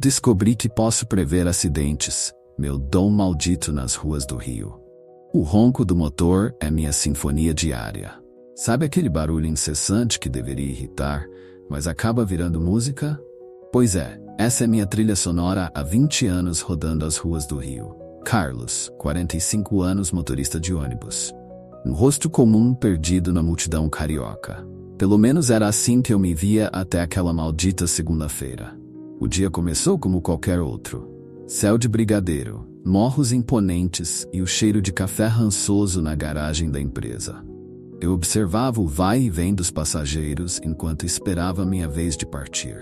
Descobri que posso prever acidentes, meu dom maldito nas ruas do Rio. O ronco do motor é minha sinfonia diária. Sabe aquele barulho incessante que deveria irritar, mas acaba virando música? Pois é, essa é minha trilha sonora há 20 anos rodando as ruas do Rio. Carlos, 45 anos, motorista de ônibus. Um rosto comum perdido na multidão carioca. Pelo menos era assim que eu me via até aquela maldita segunda-feira. O dia começou como qualquer outro. Céu de brigadeiro, morros imponentes e o cheiro de café rançoso na garagem da empresa. Eu observava o vai e vem dos passageiros enquanto esperava minha vez de partir.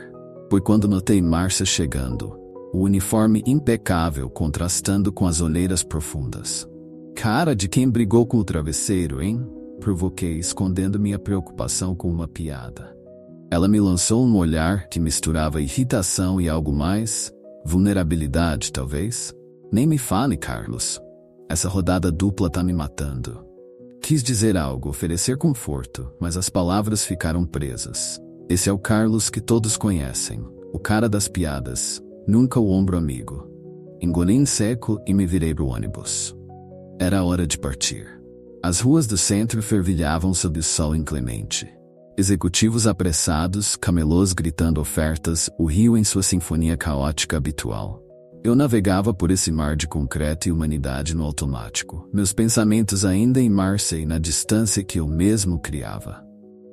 Foi quando notei Márcia chegando, o uniforme impecável contrastando com as olheiras profundas. Cara de quem brigou com o travesseiro, hein? Provoquei, escondendo minha preocupação com uma piada. Ela me lançou um olhar que misturava irritação e algo mais, vulnerabilidade, talvez? Nem me fale, Carlos. Essa rodada dupla tá me matando. Quis dizer algo, oferecer conforto, mas as palavras ficaram presas. Esse é o Carlos que todos conhecem, o cara das piadas, nunca o ombro amigo. Engoli em seco e me virei pro ônibus. Era hora de partir. As ruas do centro fervilhavam sob o sol inclemente. Executivos apressados, camelôs gritando ofertas, o Rio em sua sinfonia caótica habitual. Eu navegava por esse mar de concreto e humanidade no automático, meus pensamentos ainda em Márcia e na distância que eu mesmo criava.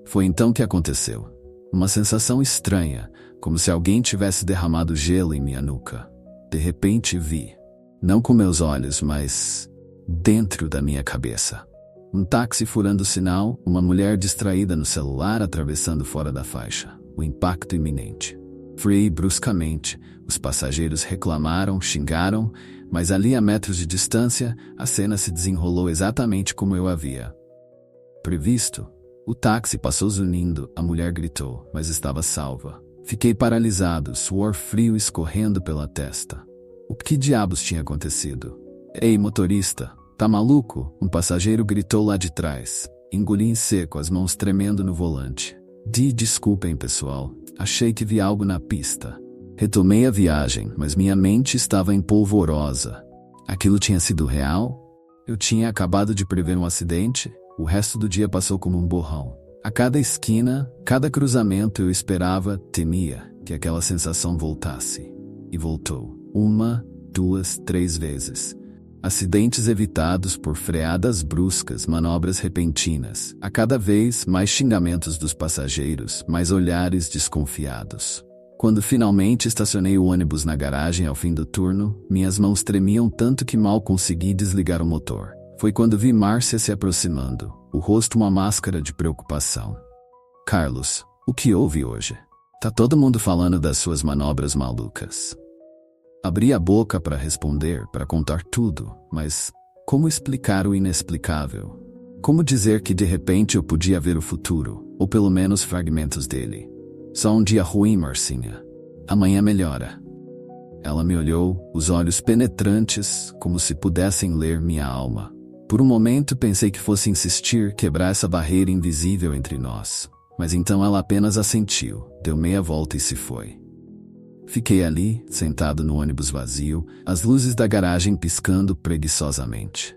Foi então que aconteceu. Uma sensação estranha, como se alguém tivesse derramado gelo em minha nuca. De repente vi, não com meus olhos, mas dentro da minha cabeça. Um táxi furando o sinal, uma mulher distraída no celular atravessando fora da faixa. O impacto iminente. Freiei bruscamente, os passageiros reclamaram, xingaram, mas ali a metros de distância, a cena se desenrolou exatamente como eu havia previsto. O táxi passou zunindo, a mulher gritou, mas estava salva. Fiquei paralisado, suor frio escorrendo pela testa. O que diabos tinha acontecido? Ei, motorista, tá maluco? Um passageiro gritou lá de trás. Engoli em seco, as mãos tremendo no volante. Desculpem, pessoal. Achei que vi algo na pista. Retomei a viagem, mas minha mente estava empolvorosa. Aquilo tinha sido real? Eu tinha acabado de prever um acidente? O resto do dia passou como um borrão. A cada esquina, cada cruzamento eu esperava, temia, que aquela sensação voltasse. E voltou. 1, 2, 3 vezes. Acidentes evitados por freadas bruscas, manobras repentinas. A cada vez, mais xingamentos dos passageiros, mais olhares desconfiados. Quando finalmente estacionei o ônibus na garagem ao fim do turno, minhas mãos tremiam tanto que mal consegui desligar o motor. Foi quando vi Márcia se aproximando, o rosto uma máscara de preocupação. Carlos, o que houve hoje? Tá todo mundo falando das suas manobras malucas. Abri a boca para responder, para contar tudo, mas como explicar o inexplicável? Como dizer que de repente eu podia ver o futuro, ou pelo menos fragmentos dele? Só um dia ruim, Marcinha. Amanhã melhora. Ela me olhou, os olhos penetrantes, como se pudessem ler minha alma. Por um momento pensei que fosse insistir, quebrar essa barreira invisível entre nós. Mas então ela apenas assentiu, deu meia volta e se foi. Fiquei ali, sentado no ônibus vazio, as luzes da garagem piscando preguiçosamente.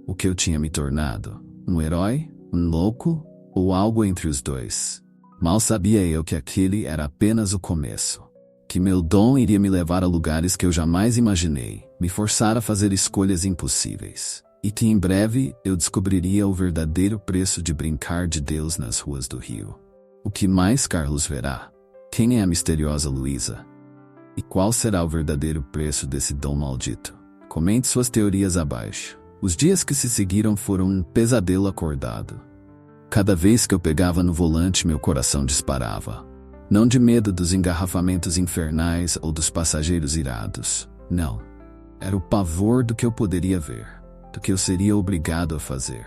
O que eu tinha me tornado? Um herói? Um louco? Ou algo entre os dois? Mal sabia eu que aquele era apenas o começo. Que meu dom iria me levar a lugares que eu jamais imaginei, me forçar a fazer escolhas impossíveis. E que em breve eu descobriria o verdadeiro preço de brincar de Deus nas ruas do Rio. O que mais Carlos verá? Quem é a misteriosa Luísa? E qual será o verdadeiro preço desse dom maldito? Comente suas teorias abaixo. Os dias que se seguiram foram um pesadelo acordado. Cada vez que eu pegava no volante, meu coração disparava. Não de medo dos engarrafamentos infernais ou dos passageiros irados. Não. Era o pavor do que eu poderia ver, do que eu seria obrigado a fazer.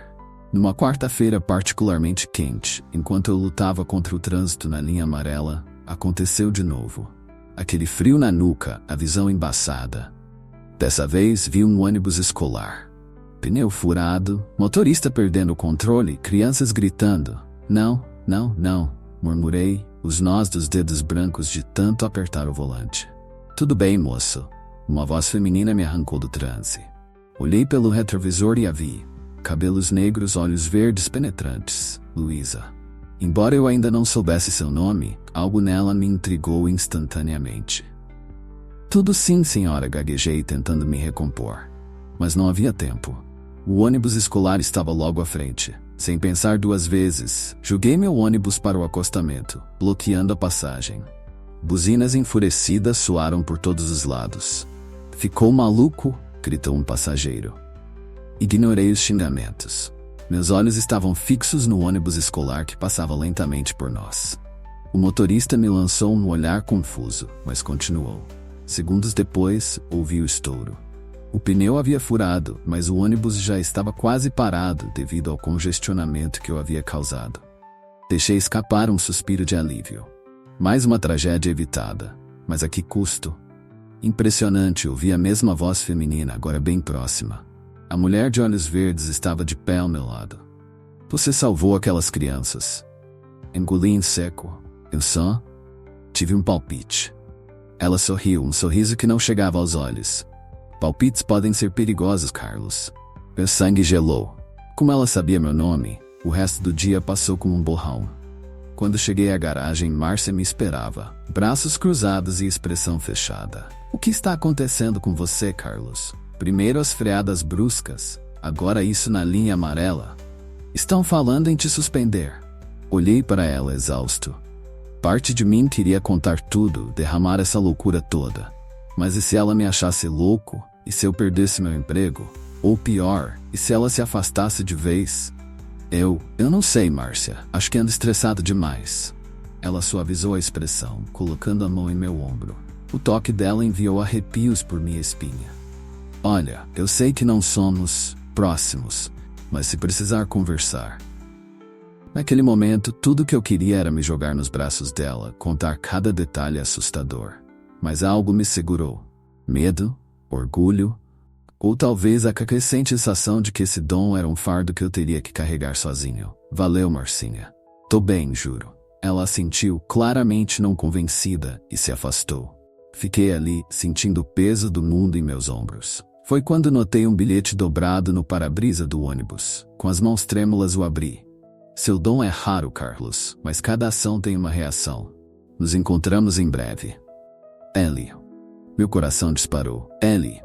Numa quarta-feira particularmente quente, enquanto eu lutava contra o trânsito na linha amarela, aconteceu de novo. Aquele frio na nuca, a visão embaçada. Dessa vez vi um ônibus escolar. Pneu furado, motorista perdendo o controle, crianças gritando. Não, não, não, murmurei, os nós dos dedos brancos de tanto apertar o volante. Tudo bem, moço. Uma voz feminina me arrancou do transe. Olhei pelo retrovisor e a vi. Cabelos negros, olhos verdes penetrantes. Luísa. Embora eu ainda não soubesse seu nome, algo nela me intrigou instantaneamente. Tudo sim, senhora, gaguejei tentando me recompor. Mas não havia tempo. O ônibus escolar estava logo à frente. Sem pensar duas vezes, joguei meu ônibus para o acostamento, bloqueando a passagem. Buzinas enfurecidas soaram por todos os lados. Ficou maluco? Gritou um passageiro. Ignorei os xingamentos. Meus olhos estavam fixos no ônibus escolar que passava lentamente por nós. O motorista me lançou um olhar confuso, mas continuou. Segundos depois, ouvi o estouro. O pneu havia furado, mas o ônibus já estava quase parado devido ao congestionamento que eu havia causado. Deixei escapar um suspiro de alívio. Mais uma tragédia evitada, mas a que custo? Impressionante ouvir a mesma voz feminina, agora bem próxima. A mulher de olhos verdes estava de pé ao meu lado. Você salvou aquelas crianças. Engoli em seco. Eu só tive um palpite. Ela sorriu, um sorriso que não chegava aos olhos. Palpites podem ser perigosos, Carlos. Meu sangue gelou. Como ela sabia meu nome, o resto do dia passou como um borrão. Quando cheguei à garagem, Márcia me esperava, braços cruzados e expressão fechada. O que está acontecendo com você, Carlos? Primeiro as freadas bruscas, agora isso na linha amarela. Estão falando em te suspender. Olhei para ela exausto. Parte de mim queria contar tudo, derramar essa loucura toda. Mas e se ela me achasse louco? E se eu perdesse meu emprego? Ou pior, e se ela se afastasse de vez? Eu não sei, Márcia. Acho que ando estressado demais. Ela suavizou a expressão, colocando a mão em meu ombro. O toque dela enviou arrepios por minha espinha. Olha, eu sei que não somos próximos, mas se precisar conversar. Naquele momento, tudo que eu queria era me jogar nos braços dela, contar cada detalhe assustador. Mas algo me segurou. Medo? Orgulho? Ou talvez a crescente sensação de que esse dom era um fardo que eu teria que carregar sozinho. Valeu, Marcinha. Tô bem, juro. Ela assentiu, claramente não convencida, e se afastou. Fiquei ali, sentindo o peso do mundo em meus ombros. Foi quando notei um bilhete dobrado no para-brisa do ônibus. Com as mãos trêmulas o abri. Seu dom é raro, Carlos, mas cada ação tem uma reação. Nos encontramos em breve. Ellie. Meu coração disparou. Ellie.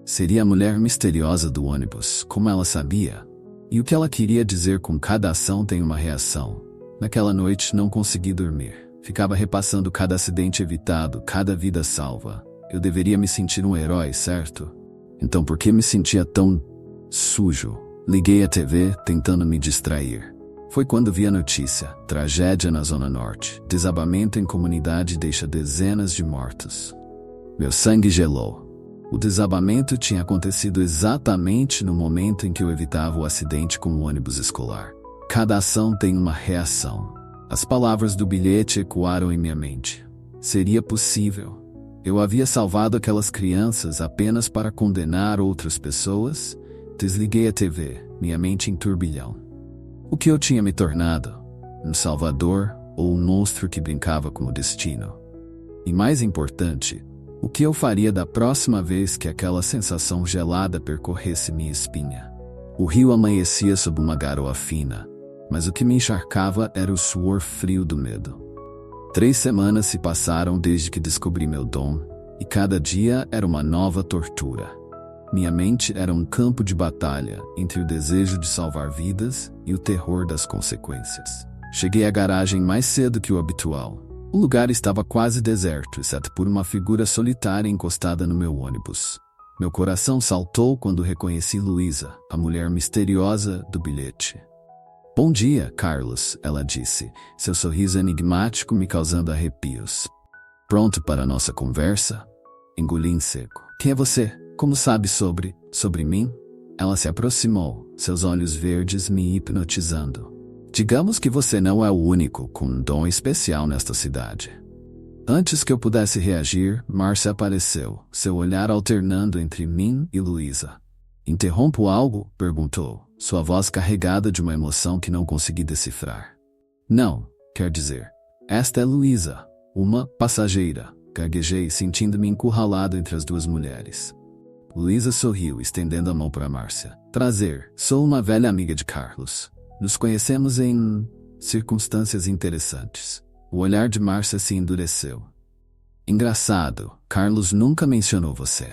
Seria a mulher misteriosa do ônibus, como ela sabia. E o que ela queria dizer com cada ação tem uma reação. Naquela noite não consegui dormir. Ficava repassando cada acidente evitado, cada vida salva. Eu deveria me sentir um herói, certo? Então por que me sentia tão sujo? Liguei a TV, tentando me distrair. Foi quando vi a notícia. Tragédia na Zona Norte. Desabamento em comunidade deixa dezenas de mortos. Meu sangue gelou. O desabamento tinha acontecido exatamente no momento em que eu evitava o acidente com o ônibus escolar. Cada ação tem uma reação. As palavras do bilhete ecoaram em minha mente. Seria possível. Eu havia salvado aquelas crianças apenas para condenar outras pessoas? Desliguei a TV, minha mente em turbilhão. O que eu tinha me tornado? Um salvador ou um monstro que brincava com o destino? E mais importante, o que eu faria da próxima vez que aquela sensação gelada percorresse minha espinha? O rio amanhecia sob uma garoa fina, mas o que me encharcava era o suor frio do medo. 3 semanas se passaram desde que descobri meu dom, e cada dia era uma nova tortura. Minha mente era um campo de batalha entre o desejo de salvar vidas e o terror das consequências. Cheguei à garagem mais cedo que o habitual. O lugar estava quase deserto, exceto por uma figura solitária encostada no meu ônibus. Meu coração saltou quando reconheci Luísa, a mulher misteriosa do bilhete. Bom dia, Carlos, ela disse, seu sorriso enigmático me causando arrepios. Pronto para a nossa conversa? Engoli em seco. Quem é você? Como sabe sobre mim? Ela se aproximou, seus olhos verdes me hipnotizando. Digamos que você não é o único com um dom especial nesta cidade. Antes que eu pudesse reagir, Márcia apareceu, seu olhar alternando entre mim e Luísa. Interrompo algo? Perguntou, sua voz carregada de uma emoção que não consegui decifrar. Não, quer dizer, esta é Luísa, uma passageira. Gaguejei, sentindo-me encurralado entre as duas mulheres. Luísa sorriu, estendendo a mão para Márcia. Prazer, sou uma velha amiga de Carlos. Nos conhecemos em circunstâncias interessantes. O olhar de Márcia se endureceu. Engraçado, Carlos nunca mencionou você.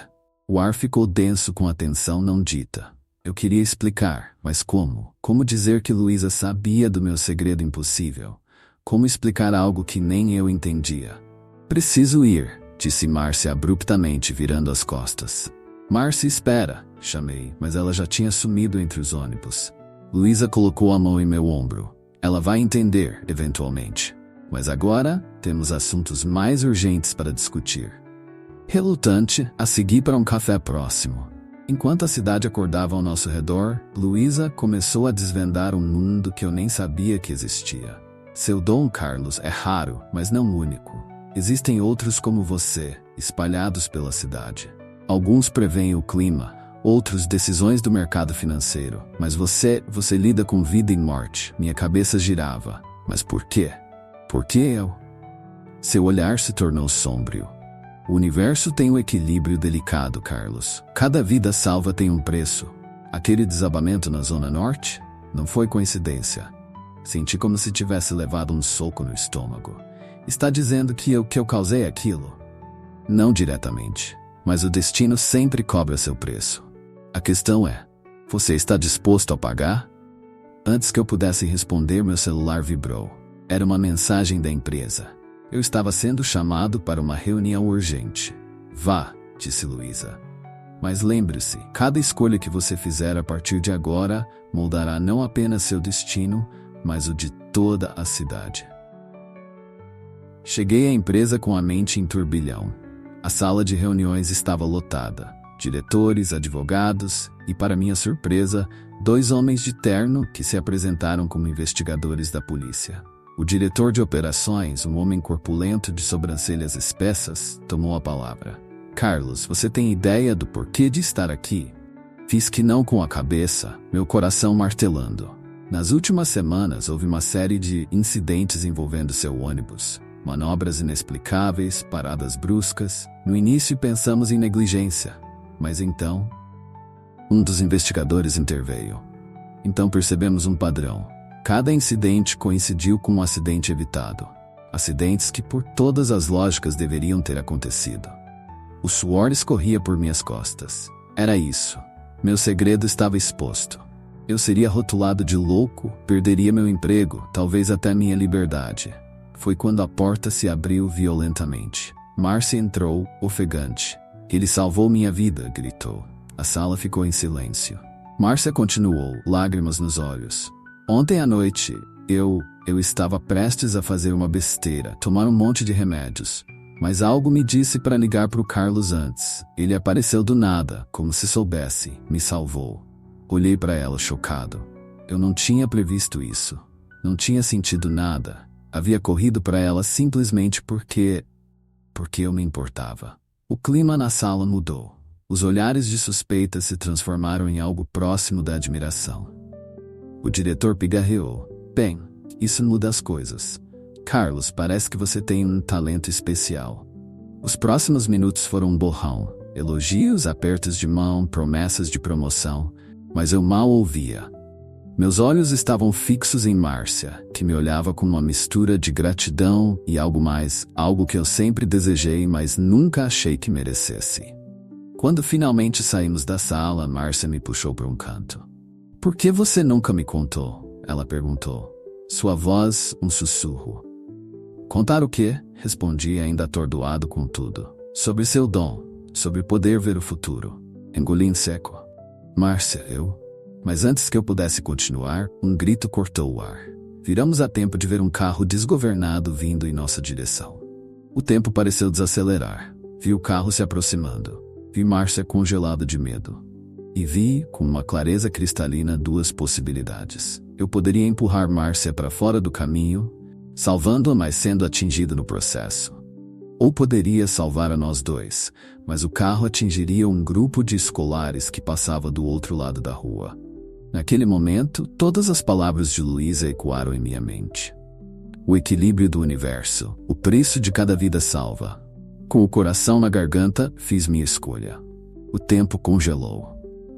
O ar ficou denso com a tensão não dita. Eu queria explicar, mas como? Como dizer que Luísa sabia do meu segredo impossível? Como explicar algo que nem eu entendia? Preciso ir, disse Márcia abruptamente, virando as costas. Márcia, espera, chamei, mas ela já tinha sumido entre os ônibus. Luísa colocou a mão em meu ombro. Ela vai entender, eventualmente. Mas agora, temos assuntos mais urgentes para discutir. Relutante, a segui para um café próximo. Enquanto a cidade acordava ao nosso redor, Luísa começou a desvendar um mundo que eu nem sabia que existia. Seu dom, Carlos, é raro, mas não único. Existem outros como você, espalhados pela cidade. Alguns preveem o clima, outros decisões do mercado financeiro. Mas você lida com vida e morte. Minha cabeça girava. Mas por quê? Por que eu? Seu olhar se tornou sombrio. O universo tem um equilíbrio delicado, Carlos. Cada vida salva tem um preço. Aquele desabamento na Zona Norte não foi coincidência. Senti como se tivesse levado um soco no estômago. Está dizendo que eu causei aquilo? Não diretamente, mas o destino sempre cobra seu preço. A questão é, você está disposto a pagar? Antes que eu pudesse responder, meu celular vibrou. Era uma mensagem da empresa. Eu estava sendo chamado para uma reunião urgente. Vá, disse Luísa. Mas lembre-se, cada escolha que você fizer a partir de agora moldará não apenas seu destino, mas o de toda a cidade. Cheguei à empresa com a mente em turbilhão. A sala de reuniões estava lotada. Diretores, advogados e, para minha surpresa, 2 homens de terno que se apresentaram como investigadores da polícia. O diretor de operações, um homem corpulento de sobrancelhas espessas, tomou a palavra. Carlos, você tem ideia do porquê de estar aqui? Fiz que não com a cabeça, meu coração martelando. Nas últimas semanas houve uma série de incidentes envolvendo seu ônibus. Manobras inexplicáveis, paradas bruscas. No início pensamos em negligência, mas então... Um dos investigadores interveio. Então percebemos um padrão. Cada incidente coincidiu com um acidente evitado. Acidentes que por todas as lógicas deveriam ter acontecido. O suor escorria por minhas costas. Era isso. Meu segredo estava exposto. Eu seria rotulado de louco, perderia meu emprego, talvez até minha liberdade. Foi quando a porta se abriu violentamente. Márcia entrou, ofegante. Ele salvou minha vida, gritou. A sala ficou em silêncio. Márcia continuou, lágrimas nos olhos. Ontem à noite, eu estava prestes a fazer uma besteira, tomar um monte de remédios. Mas algo me disse para ligar para o Carlos antes. Ele apareceu do nada, como se soubesse, me salvou. Olhei para ela chocado. Eu não tinha previsto isso. Não tinha sentido nada. Havia corrido para ela simplesmente porque eu me importava. O clima na sala mudou. Os olhares de suspeita se transformaram em algo próximo da admiração. O diretor pigarreou. Bem, isso muda as coisas. Carlos, parece que você tem um talento especial. Os próximos minutos foram um borrão. Elogios, apertos de mão, promessas de promoção. Mas eu mal ouvia. Meus olhos estavam fixos em Márcia, que me olhava com uma mistura de gratidão e algo mais, algo que eu sempre desejei, mas nunca achei que merecesse. Quando finalmente saímos da sala, Márcia me puxou para um canto. Por que você nunca me contou? Ela perguntou. Sua voz, um sussurro. Contar o quê? Respondi, ainda atordoado com tudo. Sobre seu dom, sobre poder ver o futuro. Engoli em seco. Márcia, Mas antes que eu pudesse continuar, um grito cortou o ar. Viramos a tempo de ver um carro desgovernado vindo em nossa direção. O tempo pareceu desacelerar. Vi o carro se aproximando. Vi Márcia congelada de medo. E vi, com uma clareza cristalina, 2 possibilidades. Eu poderia empurrar Márcia para fora do caminho, salvando-a, mas sendo atingido no processo. Ou poderia salvar a nós 2, mas o carro atingiria um grupo de escolares que passava do outro lado da rua. Naquele momento, todas as palavras de Luísa ecoaram em minha mente. O equilíbrio do universo, o preço de cada vida salva. Com o coração na garganta, fiz minha escolha. O tempo congelou.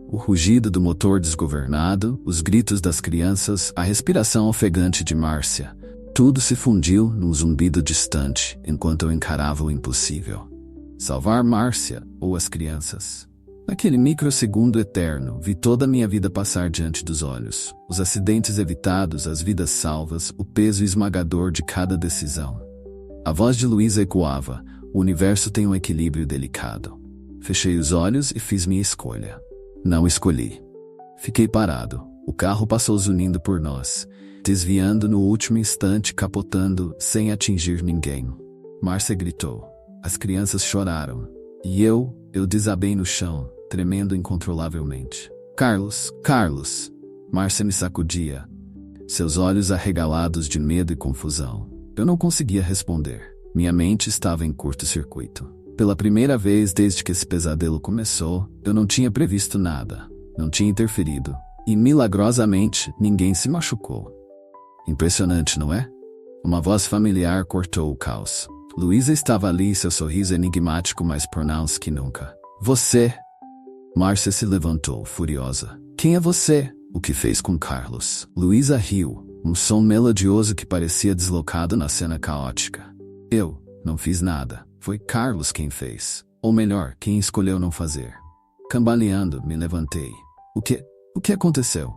O rugido do motor desgovernado, os gritos das crianças, a respiração ofegante de Márcia. Tudo se fundiu num zumbido distante, enquanto eu encarava o impossível. Salvar Márcia ou as crianças? Naquele microsegundo eterno, vi toda a minha vida passar diante dos olhos. Os acidentes evitados, as vidas salvas, o peso esmagador de cada decisão. A voz de Luísa ecoava: o universo tem um equilíbrio delicado. Fechei os olhos e fiz minha escolha. Não escolhi. Fiquei parado. O carro passou zunindo por nós, desviando no último instante, capotando, sem atingir ninguém. Márcia gritou. As crianças choraram. E eu desabei no chão, tremendo incontrolavelmente. Carlos, Carlos! Márcia me sacudia, seus olhos arregalados de medo e confusão. Eu não conseguia responder. Minha mente estava em curto-circuito. Pela primeira vez desde que esse pesadelo começou, eu não tinha previsto nada, não tinha interferido, e milagrosamente ninguém se machucou. Impressionante, não é? Uma voz familiar cortou o caos. Luísa estava ali, seu sorriso enigmático mais pronounced que nunca. Você! Márcia se levantou, furiosa. Quem é você? O que fez com Carlos? Luísa riu, um som melodioso que parecia deslocado na cena caótica. Eu não fiz nada. Foi Carlos quem fez. Ou melhor, quem escolheu não fazer. Cambaleando, me levantei. O que aconteceu?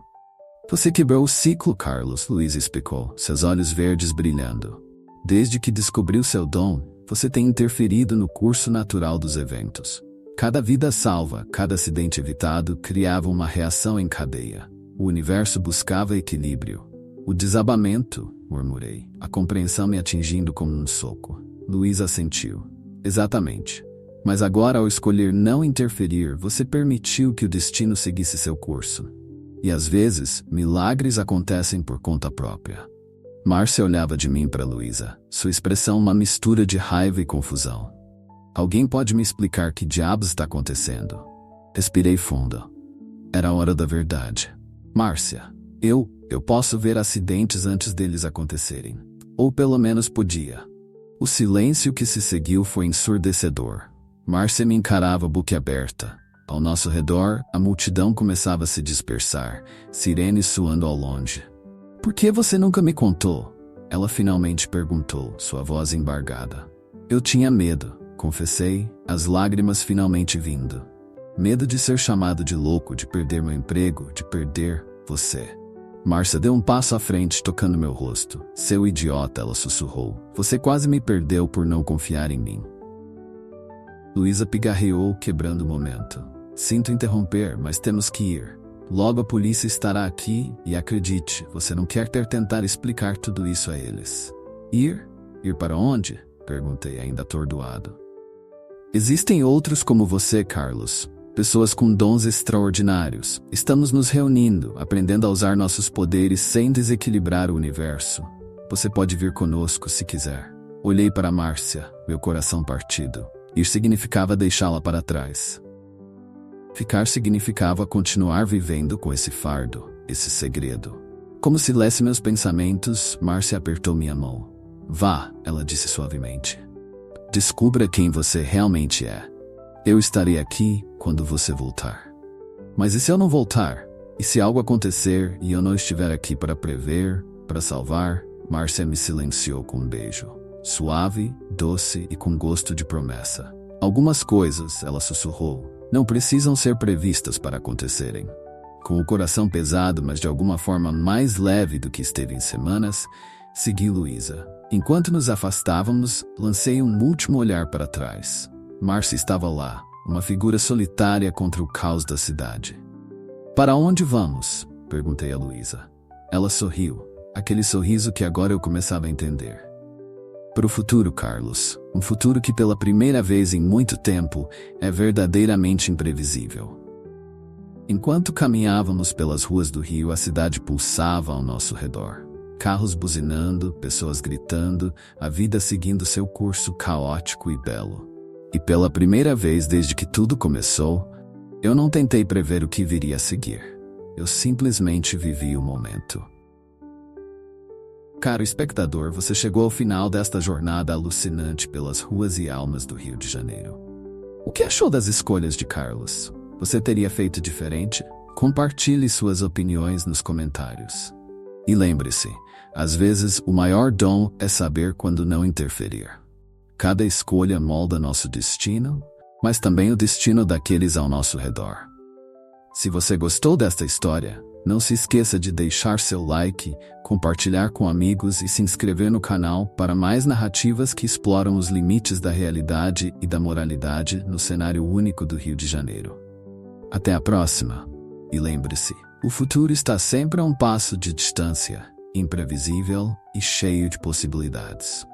Você quebrou o ciclo, Carlos, Luísa explicou, seus olhos verdes brilhando. Desde que descobriu seu dom, você tem interferido no curso natural dos eventos. Cada vida salva, cada acidente evitado criava uma reação em cadeia. O universo buscava equilíbrio. O desabamento, murmurei, a compreensão me atingindo como um soco. Luísa assentiu. Exatamente. Mas agora, ao escolher não interferir, você permitiu que o destino seguisse seu curso. E às vezes, milagres acontecem por conta própria. Márcia olhava de mim para Luísa, sua expressão uma mistura de raiva e confusão. Alguém pode me explicar que diabos está acontecendo? Respirei fundo. Era a hora da verdade. Márcia, eu posso ver acidentes antes deles acontecerem. Ou pelo menos podia. O silêncio que se seguiu foi ensurdecedor. Márcia me encarava boquiaberta. Ao nosso redor, a multidão começava a se dispersar, sirenes soando ao longe. Por que você nunca me contou? Ela finalmente perguntou, sua voz embargada. Eu tinha medo, confessei, as lágrimas finalmente vindo. Medo de ser chamado de louco, de perder meu emprego, de perder você. Márcia deu um passo à frente, tocando meu rosto. Seu idiota, ela sussurrou. Você quase me perdeu por não confiar em mim. Luísa pigarreou, quebrando o momento. Sinto interromper, mas temos que ir. Logo a polícia estará aqui, e acredite, você não quer tentar explicar tudo isso a eles. Ir? Ir para onde? Perguntei, ainda atordoado. Existem outros como você, Carlos. Pessoas com dons extraordinários. Estamos nos reunindo, aprendendo a usar nossos poderes sem desequilibrar o universo. Você pode vir conosco se quiser. Olhei para Márcia, meu coração partido. Ir significava deixá-la para trás. Ficar significava continuar vivendo com esse fardo, esse segredo. Como se lesse meus pensamentos, Márcia apertou minha mão. Vá, ela disse suavemente. Descubra quem você realmente é. Eu estarei aqui quando você voltar. Mas e se eu não voltar? E se algo acontecer e eu não estiver aqui para prever, para salvar? Márcia me silenciou com um beijo. Suave, doce e com gosto de promessa. Algumas coisas, ela sussurrou, não precisam ser previstas para acontecerem. Com o coração pesado, mas de alguma forma mais leve do que esteve em semanas, segui Luísa. Enquanto nos afastávamos, lancei um último olhar para trás. Márcia estava lá, uma figura solitária contra o caos da cidade. Para onde vamos? Perguntei a Luísa. Ela sorriu, aquele sorriso que agora eu começava a entender. Para o futuro, Carlos. Um futuro que pela primeira vez em muito tempo é verdadeiramente imprevisível. Enquanto caminhávamos pelas ruas do Rio, a cidade pulsava ao nosso redor. Carros buzinando, pessoas gritando, a vida seguindo seu curso caótico e belo. E pela primeira vez desde que tudo começou, eu não tentei prever o que viria a seguir. Eu simplesmente vivi o momento. caro espectador, você chegou ao final desta jornada alucinante pelas ruas e almas do Rio de Janeiro. O que achou das escolhas de Carlos? Você teria feito diferente? Compartilhe suas opiniões nos comentários. E lembre-se, às vezes o maior dom é saber quando não interferir. Cada escolha molda nosso destino, mas também o destino daqueles ao nosso redor. Se você gostou desta história, não se esqueça de deixar seu like, compartilhar com amigos e se inscrever no canal para mais narrativas que exploram os limites da realidade e da moralidade no cenário único do Rio de Janeiro. Até a próxima! E lembre-se, o futuro está sempre a um passo de distância, imprevisível e cheio de possibilidades.